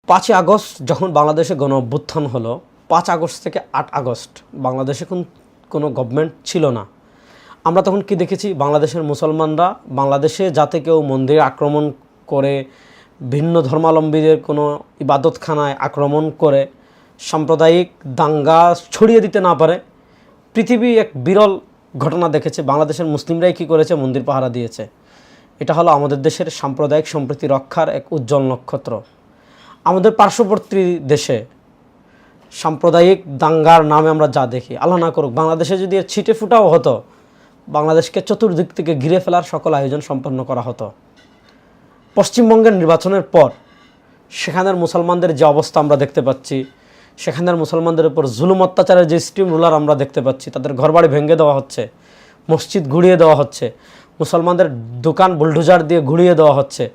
5ই August যখন বাংলাদেশে গণ অভ্যুত্থান হলো, 5 আগস্ট থেকে 8 আগস্ট বাংলাদেশে কোনো গভর্নমেন্ট ছিল না। আমরা তখন কি দেখেছি, বাংলাদেশের মুসলমানরা বাংলাদেশে যাতে কেউ মন্দিরে আক্রমণ করে, ভিন্ন ধর্মাবলম্বীদের কোনো ইবাদতখানায় আক্রমণ করে সাম্প্রদায়িক দাঙ্গা ছড়িয়ে দিতে না পারে, পৃথিবী এক বিরল ঘটনা দেখেছে। বাংলাদেশের মুসলিমরাই কী করেছে, মন্দির পাহারা দিয়েছে। এটা হলো আমাদের দেশের সাম্প্রদায়িক সম্প্রীতি রক্ষার এক উজ্জ্বল নক্ষত্র। আমাদের পার্শ্ববর্তী দেশে সাম্প্রদায়িক দাঙ্গার নামে আমরা যা দেখি, আল্লাহ না করুক বাংলাদেশে যদি এর ছিটে ফুটাও হতো, বাংলাদেশকে চতুর্দিক থেকে ঘিরে ফেলার সকল আয়োজন সম্পন্ন করা হতো। পশ্চিমবঙ্গের নির্বাচনের পর সেখানের মুসলমানদের যে অবস্থা আমরা দেখতে পাচ্ছি, সেখানের মুসলমানদের উপর জুলুম অত্যাচারের যে স্টিম রুলার আমরা দেখতে পাচ্ছি, তাদের ঘরবাড়ি ভেঙে দেওয়া হচ্ছে, মসজিদ ঘুরিয়ে দেওয়া হচ্ছে, মুসলমানদের দোকান বুলডোজার দিয়ে ঘুরিয়ে দেওয়া হচ্ছে,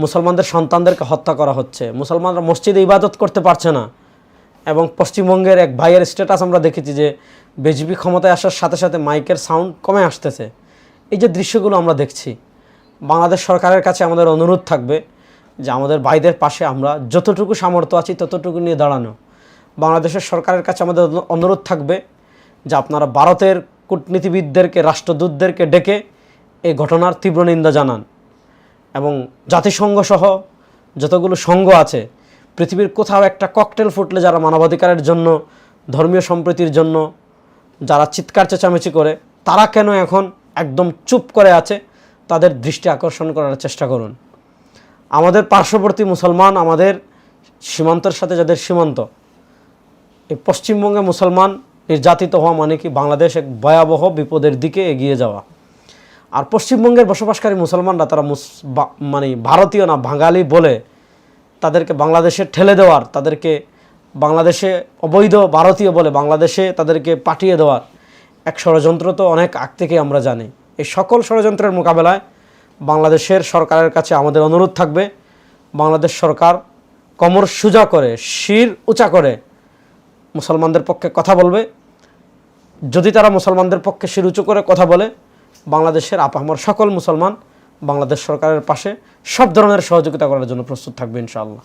মুসলমানদের সন্তানদেরকে হত্যা করা হচ্ছে, মুসলমানরা মসজিদে ইবাদত করতে পারছে না। এবং পশ্চিমবঙ্গের এক ভাইয়ের স্ট্যাটাস আমরা দেখেছি যে বিজেপি ক্ষমতায় আসার সাথে সাথে মাইকের সাউন্ড কমে আসতেছে। এই যে দৃশ্যগুলো আমরা দেখছি, বাংলাদেশ সরকারের কাছে আমাদের অনুরোধ থাকবে যে আমাদের ভাইদের পাশে আমরা যতটুকু সামর্থ্য আছি ততটুকু নিয়ে দাঁড়ানো। বাংলাদেশের সরকারের কাছে আমাদের অনুরোধ থাকবে যে আপনারা ভারতের কূটনীতিবিদদেরকে, রাষ্ট্রদূতদেরকে ডেকে এই ঘটনার তীব্র নিন্দা জানান এবং জাতিসংঘ সহ যতগুলো সংঘ আছে, পৃথিবীর কোথাও একটা ককটেল ফুটলে যারা মানবাধিকারের জন্য, ধর্মীয় সম্প্রীতির জন্য যারা চিৎকার চেঁচামেচি করে, তারা কেন এখন একদম চুপ করে আছে, তাদের দৃষ্টি আকর্ষণ করার চেষ্টা করুন। আমাদের পার্শ্ববর্তী মুসলমান, আমাদের সীমান্তের সাথে যাদের সীমান্ত, এই পশ্চিমবঙ্গে মুসলমান নির্যাতিত হওয়া মানে কি বাংলাদেশ এক ভয়াবহ বিপদের দিকে এগিয়ে যাওয়া। আর পশ্চিমবঙ্গের বসবাসকারী মুসলমানরা তারা মানে ভারতীয় না, বাঙালি বলে তাদেরকে বাংলাদেশে ঠেলে দেওয়ার, তাদেরকে বাংলাদেশে অবৈধ ভারতীয় বলে বাংলাদেশে তাদেরকে পাঠিয়ে দেওয়ার এক ষড়যন্ত্র তো অনেক আগ থেকে আমরা জানি। এই সকল ষড়যন্ত্রের মোকাবেলায় বাংলাদেশের সরকারের কাছে আমাদের অনুরোধ থাকবে, বাংলাদেশ সরকার কোমর সোজা করে, শির উঁচা করে মুসলমানদের পক্ষে কথা বলবে। যদি তারা মুসলমানদের পক্ষে শির উঁচু করে কথা বলে, বাংলাদেশের আপামর সকল মুসলমান বাংলাদেশ সরকারের পাশে সব ধরনের সহযোগিতা করার জন্য প্রস্তুত থাকবে ইনশাআল্লাহ।